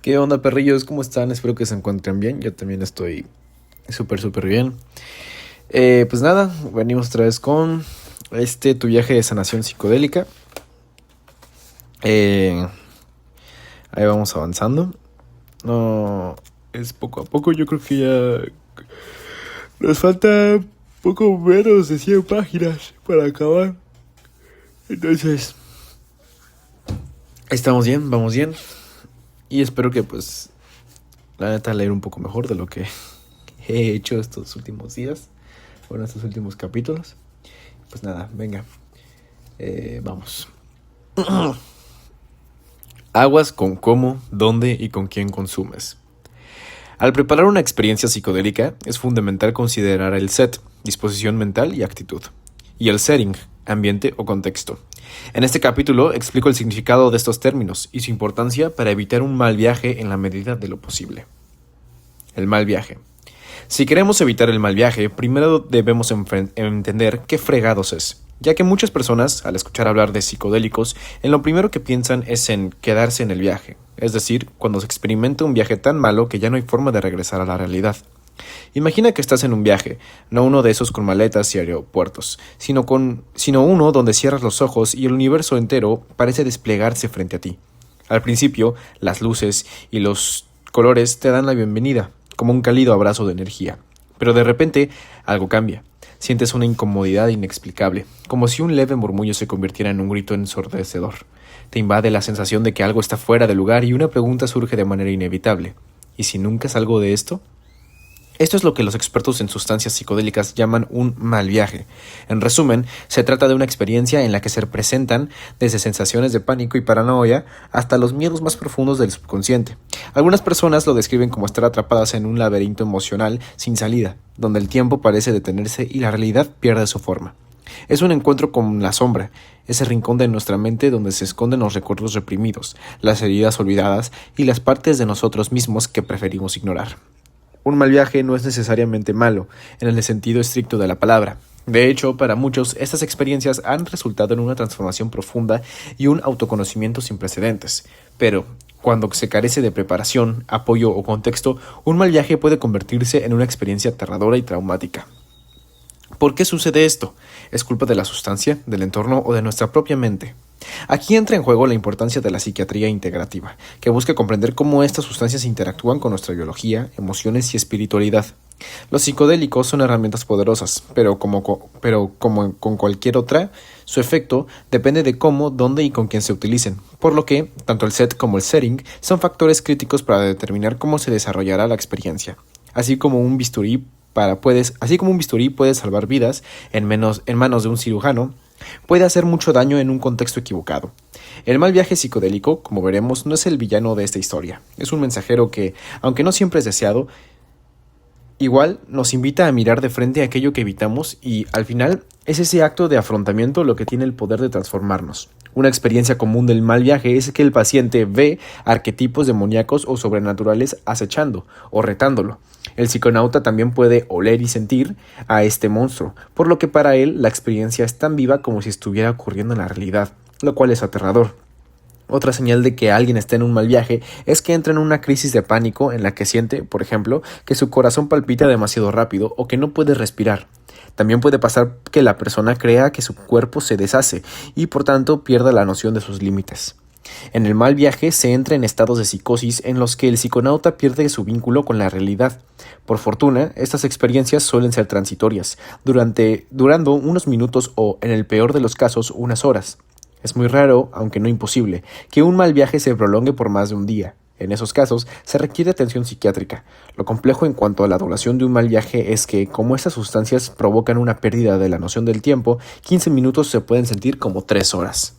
¿Qué onda, perrillos? ¿Cómo están? Espero que se encuentren bien. Yo también estoy súper bien. Pues nada, venimos otra vez con tu viaje de sanación psicodélica. Eh, Ahí vamos avanzando. No, es poco a poco. Yo creo que ya nos falta poco menos de 100 páginas para acabar. Entonces, estamos bien, vamos bien. Y espero que pues la neta leer un poco mejor de lo que he hecho estos últimos días. Bueno, estos últimos capítulos. Pues nada, venga. Vamos. Aguas con cómo, dónde y con quién consumes. Al preparar una experiencia psicodélica es fundamental considerar el set, disposición mental y actitud, y el setting, ambiente o contexto. En este capítulo explico el significado de estos términos y su importancia para evitar un mal viaje en la medida de lo posible. El mal viaje. Si queremos evitar el mal viaje, primero debemos entender qué fregados es, ya que muchas personas, al escuchar hablar de psicodélicos, en lo primero que piensan es en quedarse en el viaje, es decir, cuando se experimenta un viaje tan malo que ya no hay forma de regresar a la realidad. Imagina que estás en un viaje, no uno de esos con maletas y aeropuertos, sino uno donde cierras los ojos y el universo entero parece desplegarse frente a ti. Al principio, las luces y los colores te dan la bienvenida, como un cálido abrazo de energía. Pero de repente, algo cambia. Sientes una incomodidad inexplicable, como si un leve murmullo se convirtiera en un grito ensordecedor. Te invade la sensación de que algo está fuera de lugar y una pregunta surge de manera inevitable. ¿Y si nunca salgo de esto? Esto es lo que los expertos en sustancias psicodélicas llaman un mal viaje. En resumen, se trata de una experiencia en la que se presentan desde sensaciones de pánico y paranoia hasta los miedos más profundos del subconsciente. Algunas personas lo describen como estar atrapadas en un laberinto emocional sin salida, donde el tiempo parece detenerse y la realidad pierde su forma. Es un encuentro con la sombra, ese rincón de nuestra mente donde se esconden los recuerdos reprimidos, las heridas olvidadas y las partes de nosotros mismos que preferimos ignorar. Un mal viaje no es necesariamente malo, en el sentido estricto de la palabra. De hecho, para muchos, estas experiencias han resultado en una transformación profunda y un autoconocimiento sin precedentes. Pero, cuando se carece de preparación, apoyo o contexto, un mal viaje puede convertirse en una experiencia aterradora y traumática. ¿Por qué sucede esto? ¿Es culpa de la sustancia, del entorno o de nuestra propia mente? Aquí entra en juego la importancia de la psiquiatría integrativa, que busca comprender cómo estas sustancias interactúan con nuestra biología, emociones y espiritualidad. Los psicodélicos son herramientas poderosas, pero como con cualquier otra, su efecto depende de cómo, dónde y con quién se utilicen, por lo que tanto el set como el setting son factores críticos para determinar cómo se desarrollará la experiencia, así como un bisturí puede salvar vidas en manos de un cirujano, puede hacer mucho daño en un contexto equivocado. El mal viaje psicodélico, como veremos, no es el villano de esta historia. Es un mensajero que, aunque no siempre es deseado, igual nos invita a mirar de frente aquello que evitamos y, al final, es ese acto de afrontamiento lo que tiene el poder de transformarnos. Una experiencia común del mal viaje es que el paciente ve arquetipos demoníacos o sobrenaturales acechando o retándolo. El psiconauta también puede oler y sentir a este monstruo, por lo que para él la experiencia es tan viva como si estuviera ocurriendo en la realidad, lo cual es aterrador. Otra señal de que alguien está en un mal viaje es que entra en una crisis de pánico en la que siente, por ejemplo, que su corazón palpita demasiado rápido o que no puede respirar. También puede pasar que la persona crea que su cuerpo se deshace y por tanto pierda la noción de sus límites. En el mal viaje se entra en estados de psicosis en los que el psiconauta pierde su vínculo con la realidad. Por fortuna, estas experiencias suelen ser transitorias, durando unos minutos o, en el peor de los casos, unas horas. Es muy raro, aunque no imposible, que un mal viaje se prolongue por más de un día. En esos casos, se requiere atención psiquiátrica. Lo complejo en cuanto a la duración de un mal viaje es que, como estas sustancias provocan una pérdida de la noción del tiempo, 15 minutos se pueden sentir como 3 horas.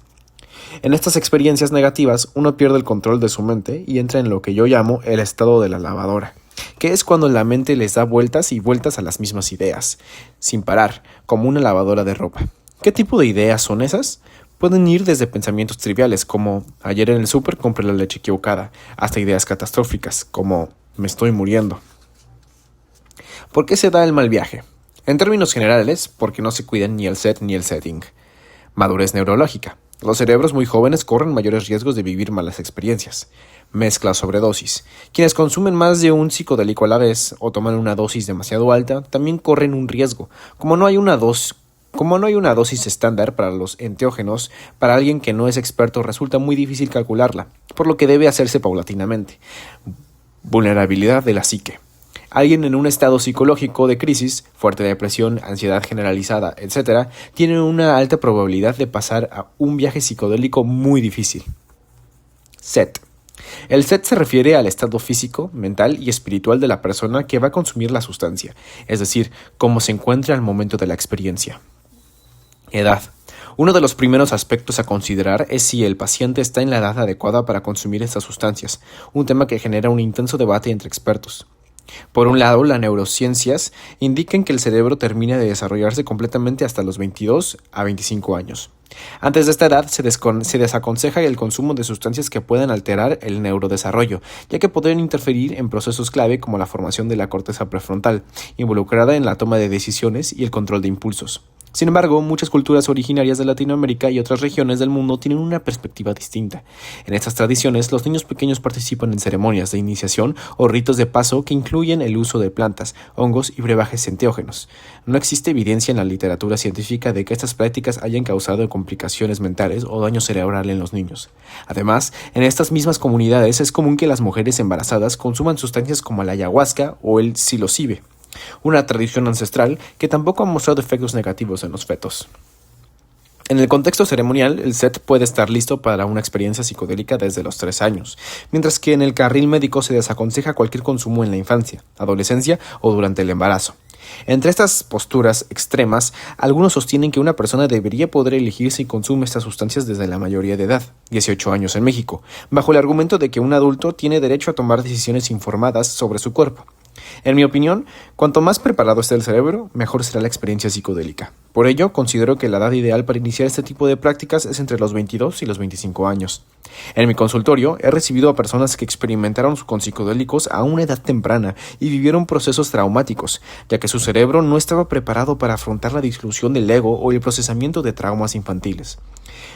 En estas experiencias negativas, uno pierde el control de su mente y entra en lo que yo llamo el estado de la lavadora, que es cuando la mente les da vueltas y vueltas a las mismas ideas, sin parar, como una lavadora de ropa. ¿Qué tipo de ideas son esas? Pueden ir desde pensamientos triviales como ayer en el súper compré la leche equivocada, hasta ideas catastróficas como me estoy muriendo. ¿Por qué se da el mal viaje? En términos generales, porque no se cuidan ni el set ni el setting. Madurez neurológica. Los cerebros muy jóvenes corren mayores riesgos de vivir malas experiencias. Mezcla sobredosis. Quienes consumen más de un psicodélico a la vez o toman una dosis demasiado alta también corren un riesgo. Como no hay una dosis estándar para los enteógenos, para alguien que no es experto resulta muy difícil calcularla, por lo que debe hacerse paulatinamente. Vulnerabilidad de la psique. Alguien en un estado psicológico de crisis, fuerte depresión, ansiedad generalizada, etc., tiene una alta probabilidad de pasar a un viaje psicodélico muy difícil. SET. El SET se refiere al estado físico, mental y espiritual de la persona que va a consumir la sustancia, es decir, cómo se encuentra al momento de la experiencia. Edad. Uno de los primeros aspectos a considerar es si el paciente está en la edad adecuada para consumir estas sustancias, un tema que genera un intenso debate entre expertos. Por un lado, las neurociencias indican que el cerebro termina de desarrollarse completamente hasta los 22 a 25 años. Antes de esta edad se desaconseja el consumo de sustancias que puedan alterar el neurodesarrollo, ya que podrían interferir en procesos clave como la formación de la corteza prefrontal, involucrada en la toma de decisiones y el control de impulsos. Sin embargo, muchas culturas originarias de Latinoamérica y otras regiones del mundo tienen una perspectiva distinta. En estas tradiciones, los niños pequeños participan en ceremonias de iniciación o ritos de paso que incluyen el uso de plantas, hongos y brebajes enteógenos. No existe evidencia en la literatura científica de que estas prácticas hayan causado complicaciones mentales o daño cerebral en los niños. Además, en estas mismas comunidades es común que las mujeres embarazadas consuman sustancias como la ayahuasca o el psilocibe, una tradición ancestral que tampoco ha mostrado efectos negativos en los fetos. En el contexto ceremonial, el SET puede estar listo para una experiencia psicodélica desde los 3 años, mientras que en el carril médico se desaconseja cualquier consumo en la infancia, adolescencia o durante el embarazo. Entre estas posturas extremas, algunos sostienen que una persona debería poder elegir si consume estas sustancias desde la mayoría de edad, 18 años en México, bajo el argumento de que un adulto tiene derecho a tomar decisiones informadas sobre su cuerpo. En mi opinión, cuanto más preparado esté el cerebro, mejor será la experiencia psicodélica. Por ello, considero que la edad ideal para iniciar este tipo de prácticas es entre los 22 y los 25 años. En mi consultorio, he recibido a personas que experimentaron con psicodélicos a una edad temprana y vivieron procesos traumáticos, ya que su cerebro no estaba preparado para afrontar la disolución del ego o el procesamiento de traumas infantiles.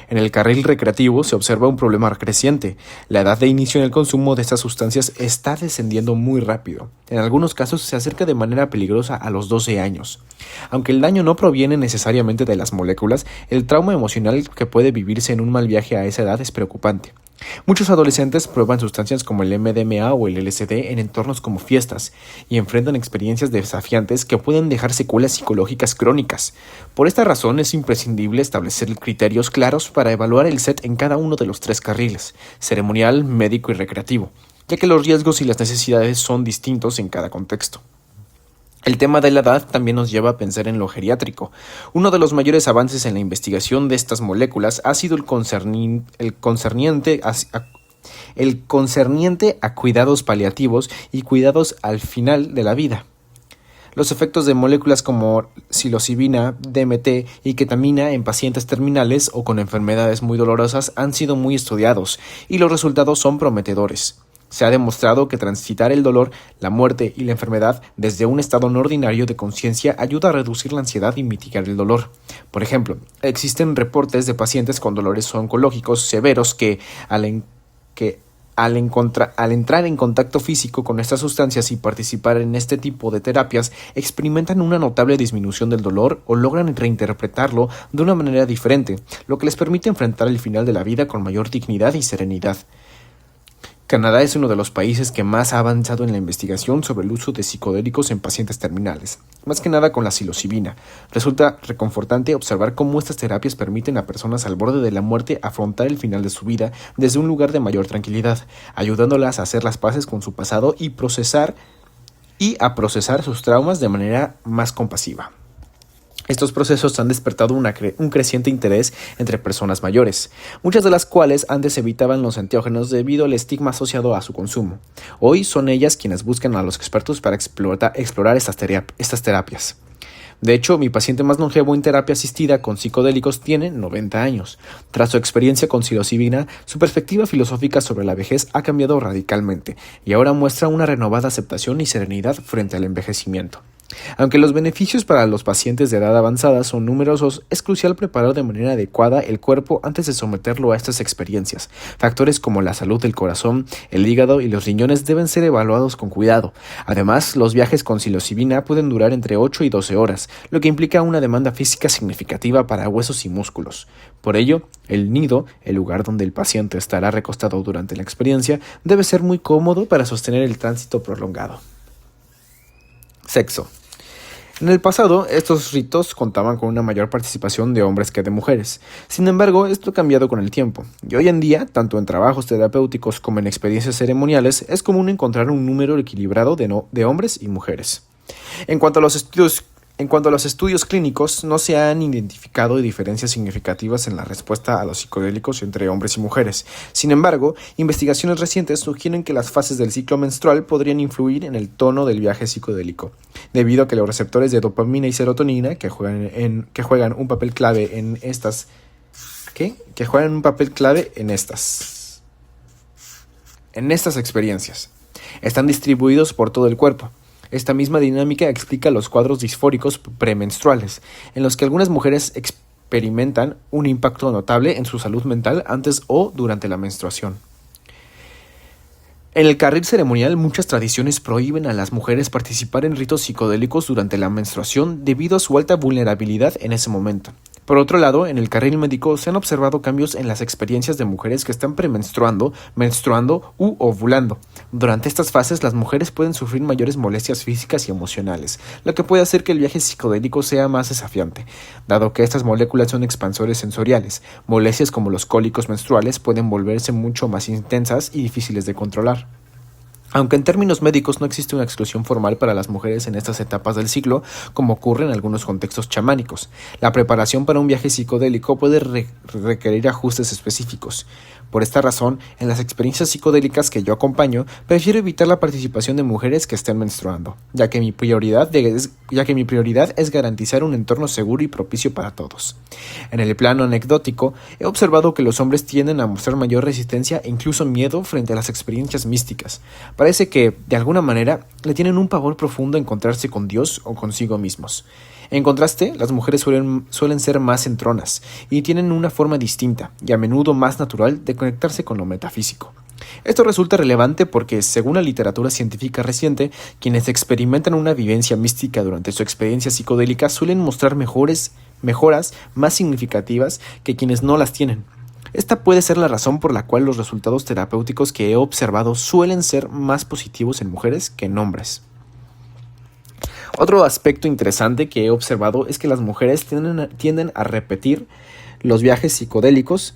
En el carril recreativo se observa un problema creciente. La edad de inicio en el consumo de estas sustancias está descendiendo muy rápido. En algunos casos se acerca de manera peligrosa a los 12 años. Aunque el daño no proviene necesariamente de las moléculas, el trauma emocional que puede vivirse en un mal viaje a esa edad es preocupante. Muchos adolescentes prueban sustancias como el MDMA o el LSD en entornos como fiestas y enfrentan experiencias desafiantes que pueden dejar secuelas psicológicas crónicas. Por esta razón es imprescindible establecer criterios claros para evaluar el SET en cada uno de los 3 carriles, ceremonial, médico y recreativo, ya que los riesgos y las necesidades son distintos en cada contexto. El tema de la edad también nos lleva a pensar en lo geriátrico. Uno de los mayores avances en la investigación de estas moléculas ha sido el concerniente a cuidados paliativos y cuidados al final de la vida. Los efectos de moléculas como psilocibina, DMT y ketamina en pacientes terminales o con enfermedades muy dolorosas han sido muy estudiados y los resultados son prometedores. Se ha demostrado que transitar el dolor, la muerte y la enfermedad desde un estado no ordinario de conciencia ayuda a reducir la ansiedad y mitigar el dolor. Por ejemplo, existen reportes de pacientes con dolores oncológicos severos que al entrar en contacto físico con estas sustancias y participar en este tipo de terapias, experimentan una notable disminución del dolor o logran reinterpretarlo de una manera diferente, lo que les permite enfrentar el final de la vida con mayor dignidad y serenidad. Canadá es uno de los países que más ha avanzado en la investigación sobre el uso de psicodélicos en pacientes terminales, más que nada con la psilocibina. Resulta reconfortante observar cómo estas terapias permiten a personas al borde de la muerte afrontar el final de su vida desde un lugar de mayor tranquilidad, ayudándolas a hacer las paces con su pasado y a procesar sus traumas de manera más compasiva. Estos procesos han despertado un creciente interés entre personas mayores, muchas de las cuales antes evitaban los enteógenos debido al estigma asociado a su consumo. Hoy son ellas quienes buscan a los expertos para explorar estas terapias. De hecho, mi paciente más longevo en terapia asistida con psicodélicos tiene 90 años. Tras su experiencia con psilocibina, su perspectiva filosófica sobre la vejez ha cambiado radicalmente y ahora muestra una renovada aceptación y serenidad frente al envejecimiento. Aunque los beneficios para los pacientes de edad avanzada son numerosos, es crucial preparar de manera adecuada el cuerpo antes de someterlo a estas experiencias. Factores como la salud del corazón, el hígado y los riñones deben ser evaluados con cuidado. Además, los viajes con psilocibina pueden durar entre 8 y 12 horas, lo que implica una demanda física significativa para huesos y músculos. Por ello, el nido, el lugar donde el paciente estará recostado durante la experiencia, debe ser muy cómodo para sostener el tránsito prolongado. Sexo. En el pasado, estos ritos contaban con una mayor participación de hombres que de mujeres. Sin embargo, esto ha cambiado con el tiempo, y hoy en día, tanto en trabajos terapéuticos como en experiencias ceremoniales, es común encontrar un número equilibrado de hombres y mujeres. En cuanto a los estudios clínicos, no se han identificado diferencias significativas en la respuesta a los psicodélicos entre hombres y mujeres. Sin embargo, investigaciones recientes sugieren que las fases del ciclo menstrual podrían influir en el tono del viaje psicodélico, debido a que los receptores de dopamina y serotonina que juegan un papel clave en estas experiencias están distribuidos por todo el cuerpo. Esta misma dinámica explica los cuadros disfóricos premenstruales, en los que algunas mujeres experimentan un impacto notable en su salud mental antes o durante la menstruación. En el carril ceremonial, muchas tradiciones prohíben a las mujeres participar en ritos psicodélicos durante la menstruación debido a su alta vulnerabilidad en ese momento. Por otro lado, en el carril médico se han observado cambios en las experiencias de mujeres que están premenstruando, menstruando u ovulando. Durante estas fases, las mujeres pueden sufrir mayores molestias físicas y emocionales, lo que puede hacer que el viaje psicodélico sea más desafiante, dado que estas moléculas son expansores sensoriales. Molestias como los cólicos menstruales pueden volverse mucho más intensas y difíciles de controlar. Aunque en términos médicos no existe una exclusión formal para las mujeres en estas etapas del ciclo, como ocurre en algunos contextos chamánicos, la preparación para un viaje psicodélico puede requerir ajustes específicos. Por esta razón, en las experiencias psicodélicas que yo acompaño, prefiero evitar la participación de mujeres que estén menstruando, ya que mi prioridad es garantizar un entorno seguro y propicio para todos. En el plano anecdótico, he observado que los hombres tienden a mostrar mayor resistencia e incluso miedo frente a las experiencias místicas. Parece que, de alguna manera, le tienen un pavor profundo a encontrarse con Dios o consigo mismos. En contraste, las mujeres suelen ser más entronas y tienen una forma distinta y a menudo más natural de conectarse con lo metafísico. Esto resulta relevante porque, según la literatura científica reciente, quienes experimentan una vivencia mística durante su experiencia psicodélica suelen mostrar mejoras más significativas que quienes no las tienen. Esta puede ser la razón por la cual los resultados terapéuticos que he observado suelen ser más positivos en mujeres que en hombres. Otro aspecto interesante que he observado es que las mujeres tienden a repetir los viajes psicodélicos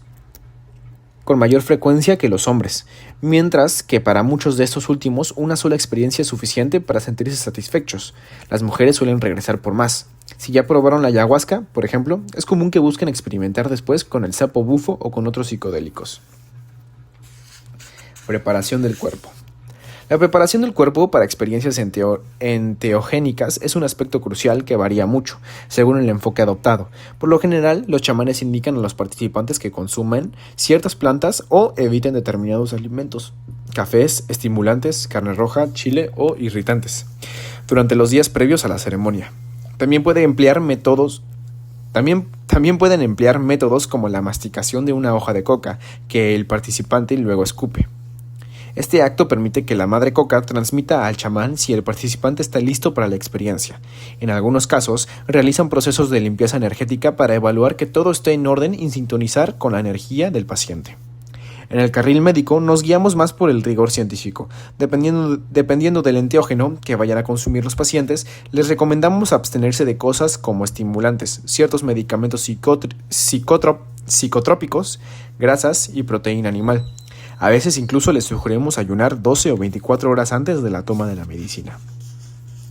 con mayor frecuencia que los hombres, mientras que para muchos de estos últimos una sola experiencia es suficiente para sentirse satisfechos. Las mujeres suelen regresar por más. Si ya probaron la ayahuasca, por ejemplo, es común que busquen experimentar después con el sapo bufo o con otros psicodélicos. Preparación del cuerpo. La preparación del cuerpo para experiencias enteogénicas es un aspecto crucial que varía mucho, según el enfoque adoptado. Por lo general, los chamanes indican a los participantes que consumen ciertas plantas o eviten determinados alimentos, cafés, estimulantes, carne roja, chile o irritantes, durante los días previos a la ceremonia. También pueden emplear métodos como la masticación de una hoja de coca, que el participante luego escupe. Este acto permite que la madre coca transmita al chamán si el participante está listo para la experiencia. En algunos casos, realizan procesos de limpieza energética para evaluar que todo esté en orden y sintonizar con la energía del paciente. En el carril médico nos guiamos más por el rigor científico. Dependiendo del enteógeno que vayan a consumir los pacientes, les recomendamos abstenerse de cosas como estimulantes, ciertos medicamentos psicotrópicos, grasas y proteína animal. A veces incluso les sugerimos ayunar 12 o 24 horas antes de la toma de la medicina.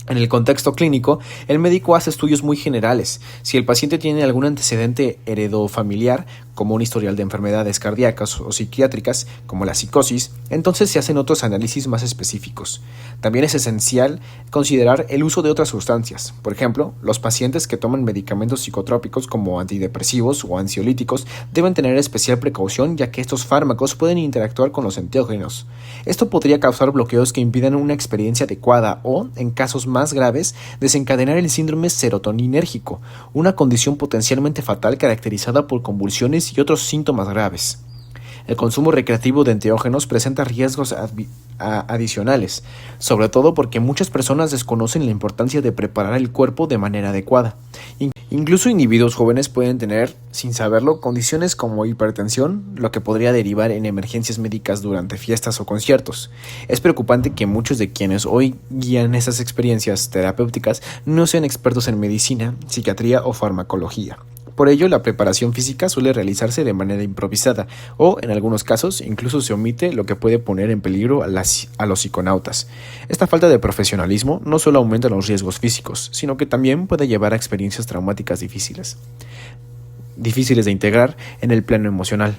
En el contexto clínico, el médico hace estudios muy generales. Si el paciente tiene algún antecedente heredofamiliar, como un historial de enfermedades cardíacas o psiquiátricas, como la psicosis, entonces se hacen otros análisis más específicos. También es esencial considerar el uso de otras sustancias. Por ejemplo, los pacientes que toman medicamentos psicotrópicos como antidepresivos o ansiolíticos deben tener especial precaución, ya que estos fármacos pueden interactuar con los enteógenos. Esto podría causar bloqueos que impidan una experiencia adecuada o, en casos más graves, desencadenar el síndrome serotoninérgico, una condición potencialmente fatal caracterizada por convulsiones y otros síntomas graves. El consumo recreativo de enteógenos presenta riesgos adicionales, sobre todo porque muchas personas desconocen la importancia de preparar el cuerpo de manera adecuada. Incluso individuos jóvenes pueden tener, sin saberlo, condiciones como hipertensión, lo que podría derivar en emergencias médicas durante fiestas o conciertos. Es preocupante que muchos de quienes hoy guían estas experiencias terapéuticas no sean expertos en medicina, psiquiatría o farmacología. Por ello, la preparación física suele realizarse de manera improvisada o, en algunos casos, incluso se omite, lo que puede poner en peligro a los psiconautas. Esta falta de profesionalismo no solo aumenta los riesgos físicos, sino que también puede llevar a experiencias traumáticas difíciles de integrar en el plano emocional.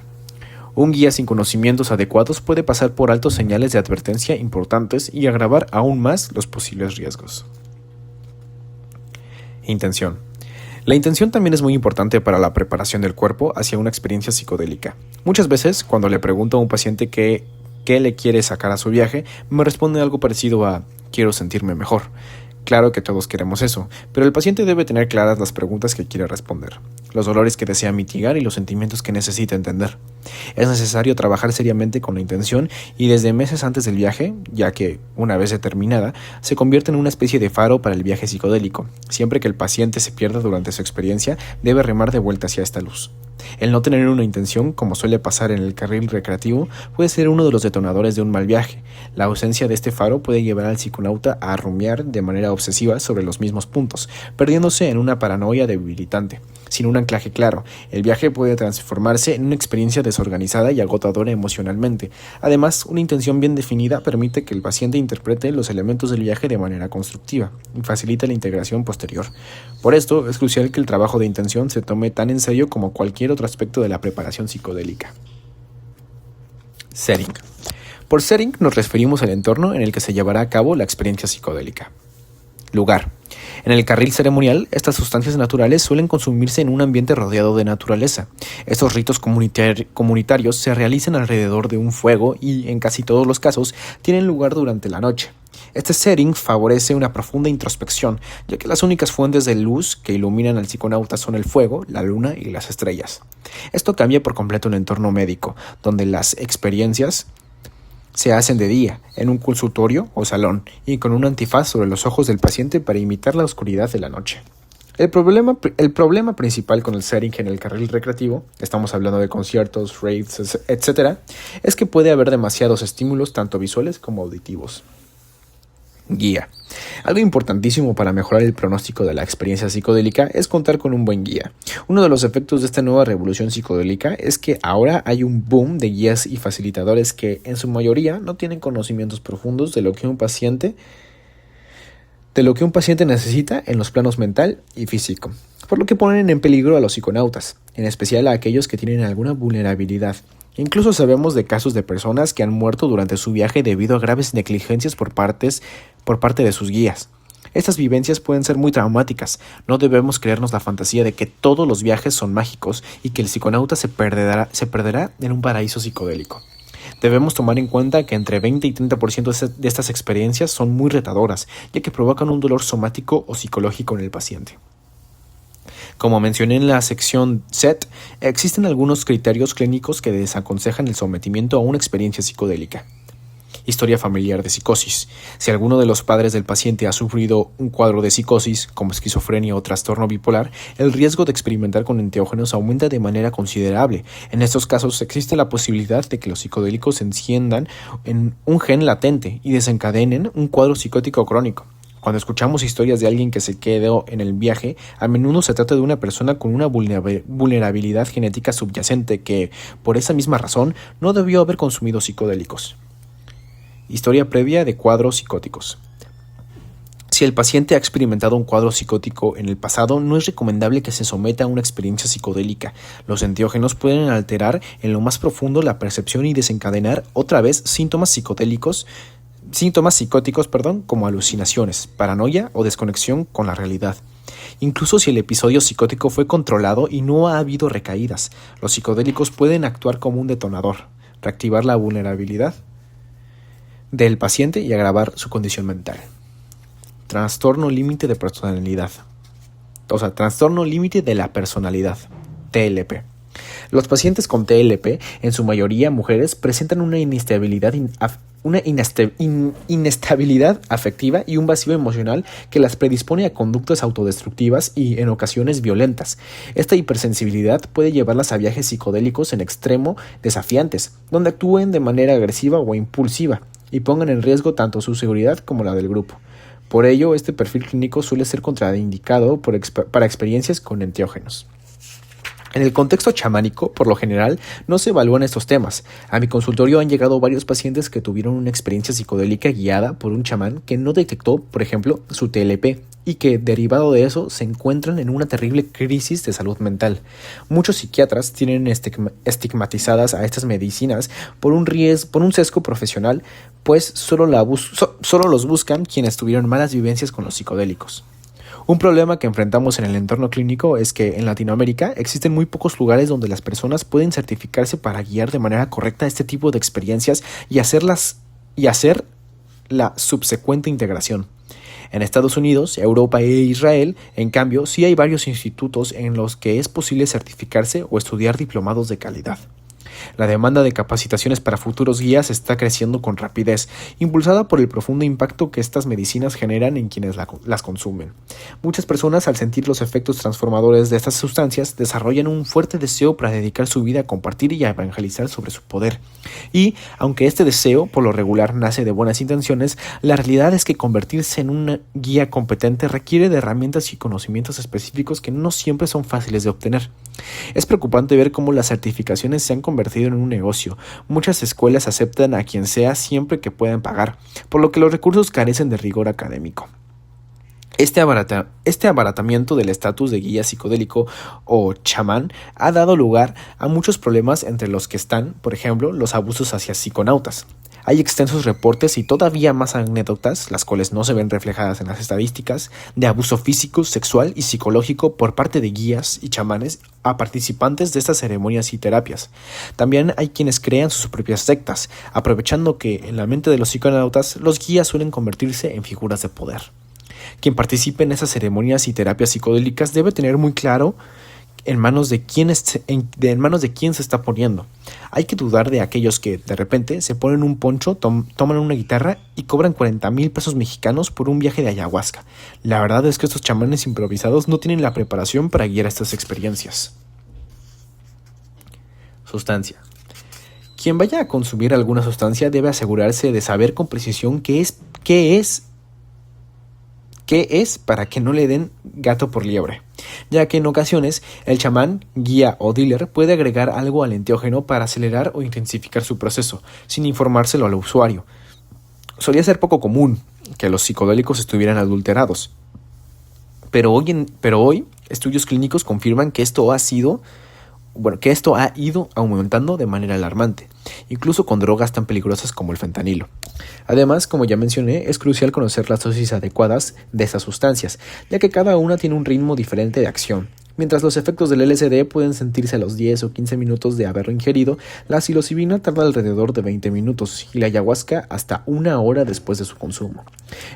Un guía sin conocimientos adecuados puede pasar por alto señales de advertencia importantes y agravar aún más los posibles riesgos. Intención. La intención también es muy importante para la preparación del cuerpo hacia una experiencia psicodélica. Muchas veces, cuando le pregunto a un paciente qué le quiere sacar a su viaje, me responde algo parecido a «quiero sentirme mejor». Claro que todos queremos eso, pero el paciente debe tener claras las preguntas que quiere responder, los dolores que desea mitigar y los sentimientos que necesita entender. Es necesario trabajar seriamente con la intención y desde meses antes del viaje, ya que, una vez determinada, se convierte en una especie de faro para el viaje psicodélico. Siempre que el paciente se pierda durante su experiencia, debe remar de vuelta hacia esta luz. El no tener una intención, como suele pasar en el carril recreativo, puede ser uno de los detonadores de un mal viaje. La ausencia de este faro puede llevar al psiconauta a rumiar de manera obsesiva sobre los mismos puntos, perdiéndose en una paranoia debilitante. Sin un anclaje claro, el viaje puede transformarse en una experiencia desorganizada y agotadora emocionalmente. Además, una intención bien definida permite que el paciente interprete los elementos del viaje de manera constructiva y facilita la integración posterior. Por esto, es crucial que el trabajo de intención se tome tan en serio como cualquier otro aspecto de la preparación psicodélica. Setting. Por setting nos referimos al entorno en el que se llevará a cabo la experiencia psicodélica. Lugar. En el carril ceremonial, estas sustancias naturales suelen consumirse en un ambiente rodeado de naturaleza. Estos ritos comunitarios se realizan alrededor de un fuego y, en casi todos los casos, tienen lugar durante la noche. Este setting favorece una profunda introspección, ya que las únicas fuentes de luz que iluminan al psiconauta son el fuego, la luna y las estrellas. Esto cambia por completo el entorno médico, donde las experiencias se hacen de día, en un consultorio o salón, y con un antifaz sobre los ojos del paciente para imitar la oscuridad de la noche. El problema principal con el setting en el carril recreativo, estamos hablando de conciertos, raves, etc., es que puede haber demasiados estímulos tanto visuales como auditivos. Guía. Algo importantísimo para mejorar el pronóstico de la experiencia psicodélica es contar con un buen guía. Uno de los efectos de esta nueva revolución psicodélica es que ahora hay un boom de guías y facilitadores que, en su mayoría, no tienen conocimientos profundos de lo que un paciente necesita en los planos mental y físico, por lo que ponen en peligro a los psiconautas, en especial a aquellos que tienen alguna vulnerabilidad. Incluso sabemos de casos de personas que han muerto durante su viaje debido a graves negligencias por parte de sus guías. Estas vivencias pueden ser muy traumáticas. No debemos creernos la fantasía de que todos los viajes son mágicos y que el psiconauta se perderá en un paraíso psicodélico. Debemos tomar en cuenta que entre 20 y 30% de estas experiencias son muy retadoras, ya que provocan un dolor somático o psicológico en el paciente. Como mencioné en la sección SET, existen algunos criterios clínicos que desaconsejan el sometimiento a una experiencia psicodélica. Historia familiar de psicosis. Si alguno de los padres del paciente ha sufrido un cuadro de psicosis, como esquizofrenia o trastorno bipolar, el riesgo de experimentar con enteógenos aumenta de manera considerable. En estos casos existe la posibilidad de que los psicodélicos enciendan en un gen latente y desencadenen un cuadro psicótico crónico. Cuando escuchamos historias de alguien que se quedó en el viaje, a menudo se trata de una persona con una vulnerabilidad genética subyacente que, por esa misma razón, no debió haber consumido psicodélicos. Historia previa de cuadros psicóticos. Si el paciente ha experimentado un cuadro psicótico en el pasado, no es recomendable que se someta a una experiencia psicodélica. Los enteógenos pueden alterar en lo más profundo la percepción y desencadenar otra vez síntomas psicóticos, como alucinaciones, paranoia o desconexión con la realidad. Incluso si el episodio psicótico fue controlado y no ha habido recaídas, los psicodélicos pueden actuar como un detonador, reactivar la vulnerabilidad del paciente y agravar su condición mental. Trastorno límite de personalidad. Trastorno límite de la personalidad, TLP. Los pacientes con TLP, en su mayoría mujeres, presentan una inestabilidad afectiva y un vacío emocional que las predispone a conductas autodestructivas y, en ocasiones, violentas. Esta hipersensibilidad puede llevarlas a viajes psicodélicos en extremo desafiantes, donde actúen de manera agresiva o impulsiva y pongan en riesgo tanto su seguridad como la del grupo. Por ello, este perfil clínico suele ser contraindicado para experiencias con enteógenos. En el contexto chamánico, por lo general, no se evalúan estos temas. A mi consultorio han llegado varios pacientes que tuvieron una experiencia psicodélica guiada por un chamán que no detectó, por ejemplo, su TLP, y que, derivado de eso, se encuentran en una terrible crisis de salud mental. Muchos psiquiatras tienen estigmatizadas a estas medicinas por un sesgo profesional, pues solo los buscan quienes tuvieron malas vivencias con los psicodélicos. Un problema que enfrentamos en el entorno clínico es que en Latinoamérica existen muy pocos lugares donde las personas pueden certificarse para guiar de manera correcta este tipo de experiencias y hacer la subsecuente integración. En Estados Unidos, Europa e Israel, en cambio, sí hay varios institutos en los que es posible certificarse o estudiar diplomados de calidad. La demanda de capacitaciones para futuros guías está creciendo con rapidez, impulsada por el profundo impacto que estas medicinas generan en quienes las consumen. Muchas personas, al sentir los efectos transformadores de estas sustancias, desarrollan un fuerte deseo para dedicar su vida a compartir y a evangelizar sobre su poder. Y, aunque este deseo, por lo regular, nace de buenas intenciones, la realidad es que convertirse en una guía competente requiere de herramientas y conocimientos específicos que no siempre son fáciles de obtener. Es preocupante ver cómo las certificaciones se han convertido en un negocio. Muchas escuelas aceptan a quien sea siempre que puedan pagar, por lo que los recursos carecen de rigor académico. Este abaratamiento del estatus de guía psicodélico o chamán ha dado lugar a muchos problemas, entre los que están, por ejemplo, los abusos hacia psiconautas. Hay extensos reportes y todavía más anécdotas, las cuales no se ven reflejadas en las estadísticas, de abuso físico, sexual y psicológico por parte de guías y chamanes a participantes de estas ceremonias y terapias. También hay quienes crean sus propias sectas, aprovechando que en la mente de los psiconautas los guías suelen convertirse en figuras de poder. Quien participe en esas ceremonias y terapias psicodélicas debe tener muy claro en manos de quién se está poniendo. Hay que dudar de aquellos que, de repente, se ponen un poncho, toman una guitarra y cobran 40,000 pesos mexicanos por un viaje de ayahuasca. La verdad es que estos chamanes improvisados no tienen la preparación para guiar estas experiencias. Sustancia. Quien vaya a consumir alguna sustancia debe asegurarse de saber con precisión qué es para que no le den gato por liebre, ya que en ocasiones el chamán, guía o dealer puede agregar algo al enteógeno para acelerar o intensificar su proceso, sin informárselo al usuario. Solía ser poco común que los psicodélicos estuvieran adulterados, pero hoy estudios clínicos confirman que esto ha ido aumentando de manera alarmante, incluso con drogas tan peligrosas como el fentanilo. Además, como ya mencioné, es crucial conocer las dosis adecuadas de esas sustancias, ya que cada una tiene un ritmo diferente de acción. Mientras los efectos del LSD pueden sentirse a los 10 o 15 minutos de haberlo ingerido, la psilocibina tarda alrededor de 20 minutos y la ayahuasca hasta 1 hora después de su consumo.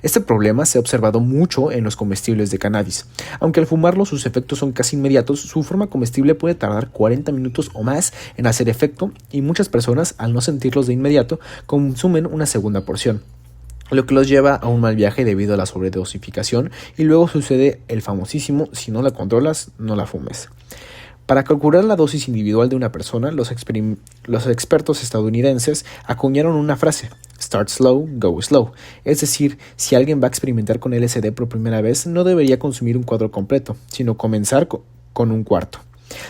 Este problema se ha observado mucho en los comestibles de cannabis. Aunque al fumarlo sus efectos son casi inmediatos, su forma comestible puede tardar 40 minutos o más en hacer efecto y muchas personas, al no sentirlos de inmediato, consumen una segunda porción, lo que los lleva a un mal viaje debido a la sobredosificación, y luego sucede el famosísimo "si no la controlas, no la fumes". Para calcular la dosis individual de una persona, los expertos estadounidenses acuñaron una frase: "Start slow, go slow", es decir, si alguien va a experimentar con LSD por primera vez, no debería consumir un cuadro completo, sino comenzar con un cuarto.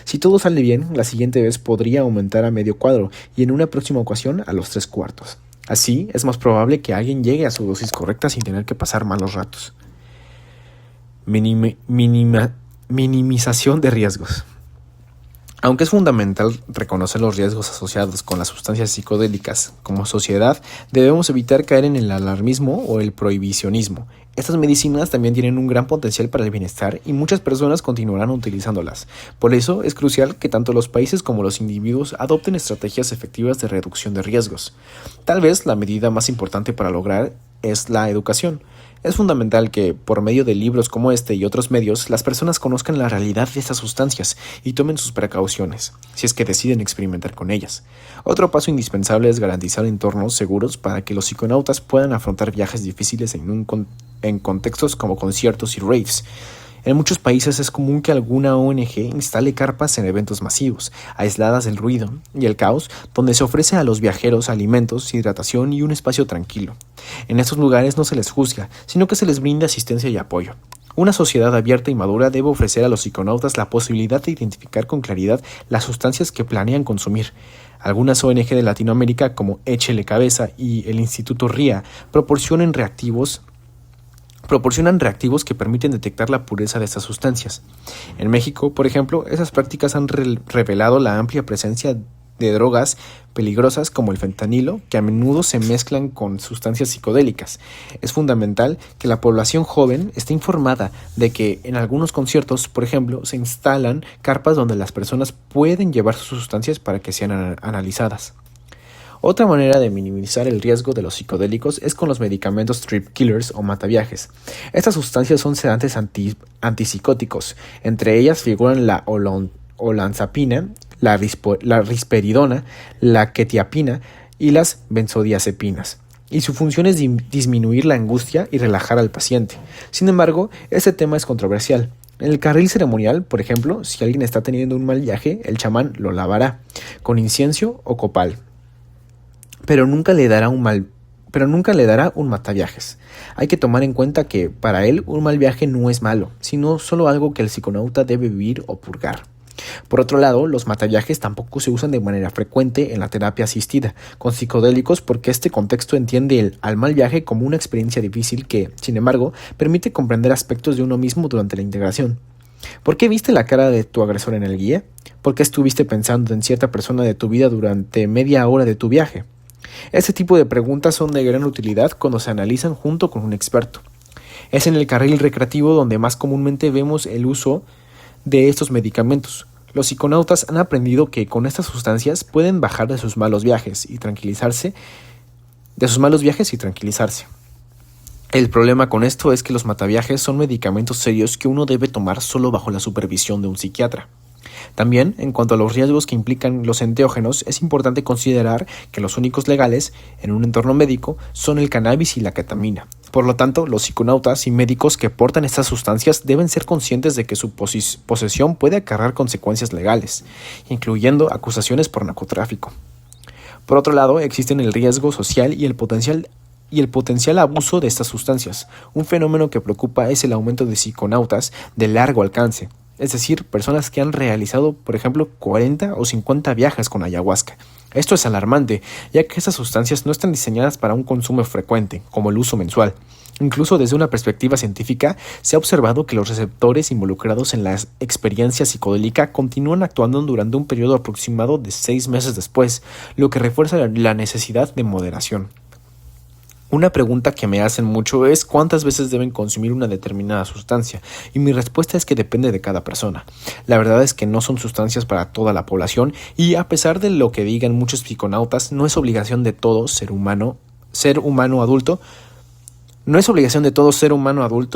Si todo sale bien, la siguiente vez podría aumentar a medio cuadro y en una próxima ocasión a los 3 cuartos. Así, es más probable que alguien llegue a su dosis correcta sin tener que pasar malos ratos. Minimización de riesgos. Aunque es fundamental reconocer los riesgos asociados con las sustancias psicodélicas, como sociedad debemos evitar caer en el alarmismo o el prohibicionismo. Estas medicinas también tienen un gran potencial para el bienestar y muchas personas continuarán utilizándolas. Por eso es crucial que tanto los países como los individuos adopten estrategias efectivas de reducción de riesgos. Tal vez la medida más importante para lograr es la educación. Es fundamental que, por medio de libros como este y otros medios, las personas conozcan la realidad de estas sustancias y tomen sus precauciones, si es que deciden experimentar con ellas. Otro paso indispensable es garantizar entornos seguros para que los psiconautas puedan afrontar viajes difíciles en contextos como conciertos y raves. En muchos países es común que alguna ONG instale carpas en eventos masivos, aisladas del ruido y el caos, donde se ofrece a los viajeros alimentos, hidratación y un espacio tranquilo. En estos lugares no se les juzga, sino que se les brinda asistencia y apoyo. Una sociedad abierta y madura debe ofrecer a los psiconautas la posibilidad de identificar con claridad las sustancias que planean consumir. Algunas ONG de Latinoamérica, como Échele Cabeza y el Instituto RIA, proporcionan reactivos que permiten detectar la pureza de estas sustancias. En México, por ejemplo, esas prácticas han revelado la amplia presencia de drogas peligrosas como el fentanilo, que a menudo se mezclan con sustancias psicodélicas. Es fundamental que la población joven esté informada de que en algunos conciertos, por ejemplo, se instalan carpas donde las personas pueden llevar sus sustancias para que sean analizadas. Otra manera de minimizar el riesgo de los psicodélicos es con los medicamentos trip killers o mataviajes. Estas sustancias son sedantes antipsicóticos. Entre ellas figuran la olanzapina, la risperidona, la quetiapina y las benzodiazepinas. Y su función es disminuir la angustia y relajar al paciente. Sin embargo, este tema es controversial. En el carril ceremonial, por ejemplo, si alguien está teniendo un mal viaje, el chamán lo lavará con incienso o copal. Pero nunca le dará un mataviajes. Hay que tomar en cuenta que, para él, un mal viaje no es malo, sino solo algo que el psiconauta debe vivir o purgar. Por otro lado, los mataviajes tampoco se usan de manera frecuente en la terapia asistida con psicodélicos porque este contexto entiende al mal viaje como una experiencia difícil que, sin embargo, permite comprender aspectos de uno mismo durante la integración. ¿Por qué viste la cara de tu agresor en el guía? ¿Por qué estuviste pensando en cierta persona de tu vida durante media hora de tu viaje? Este tipo de preguntas son de gran utilidad cuando se analizan junto con un experto. Es en el carril recreativo donde más comúnmente vemos el uso de estos medicamentos. Los psiconautas han aprendido que con estas sustancias pueden bajar de sus malos viajes y tranquilizarse. El problema con esto es que los mataviajes son medicamentos serios que uno debe tomar solo bajo la supervisión de un psiquiatra. También, en cuanto a los riesgos que implican los enteógenos, es importante considerar que los únicos legales en un entorno médico son el cannabis y la ketamina. Por lo tanto, los psiconautas y médicos que portan estas sustancias deben ser conscientes de que su posesión puede acarrear consecuencias legales, incluyendo acusaciones por narcotráfico. Por otro lado, existen el riesgo social y el potencial abuso de estas sustancias. Un fenómeno que preocupa es el aumento de psiconautas de largo alcance, es decir, personas que han realizado, por ejemplo, 40 o 50 viajes con ayahuasca. Esto es alarmante, ya que estas sustancias no están diseñadas para un consumo frecuente, como el uso mensual. Incluso desde una perspectiva científica, se ha observado que los receptores involucrados en la experiencia psicodélica continúan actuando durante un periodo aproximado de 6 meses después, lo que refuerza la necesidad de moderación. Una pregunta que me hacen mucho es cuántas veces deben consumir una determinada sustancia, y mi respuesta es que depende de cada persona. La verdad es que no son sustancias para toda la población y a pesar de lo que digan muchos psiconautas, no es obligación de todo ser humano adulto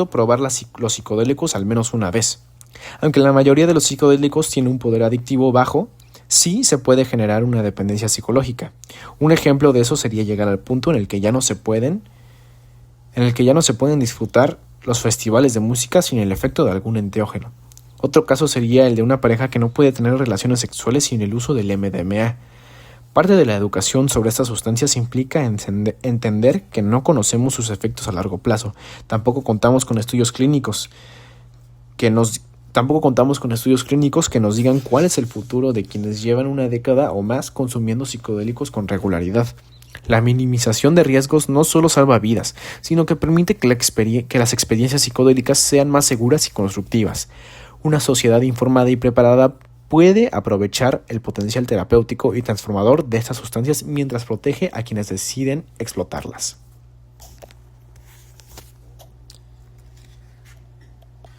probar los psicodélicos al menos una vez. Aunque la mayoría de los psicodélicos tiene un poder adictivo bajo, sí se puede generar una dependencia psicológica. Un ejemplo de eso sería llegar al punto en el que ya no se pueden disfrutar los festivales de música sin el efecto de algún enteógeno. Otro caso sería el de una pareja que no puede tener relaciones sexuales sin el uso del MDMA. Parte de la educación sobre estas sustancias implica entender que no conocemos sus efectos a largo plazo. Tampoco contamos con estudios clínicos que nos digan cuál es el futuro de quienes llevan una década o más consumiendo psicodélicos con regularidad. La minimización de riesgos no solo salva vidas, sino que permite que las experiencias psicodélicas sean más seguras y constructivas. Una sociedad informada y preparada puede aprovechar el potencial terapéutico y transformador de estas sustancias mientras protege a quienes deciden explotarlas.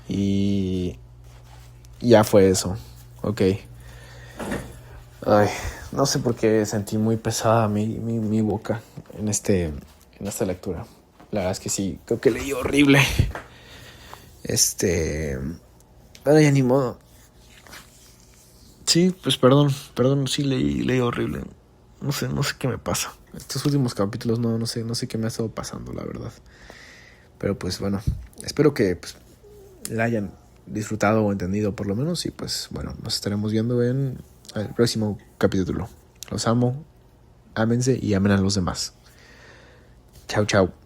Y ya fue eso. Ok. Ay, no sé por qué sentí muy pesada mi boca en esta lectura. La verdad es que sí, creo que leí horrible. Pero ya ni modo. Sí, pues perdón, sí leí horrible. No sé qué me pasa. Estos últimos capítulos no sé qué me ha estado pasando, la verdad. Pero pues bueno, espero que pues, la hayan disfrutado o entendido por lo menos. Y pues bueno, nos estaremos viendo en el próximo capítulo. Los amo, ámense y amen a los demás. Chao, chao.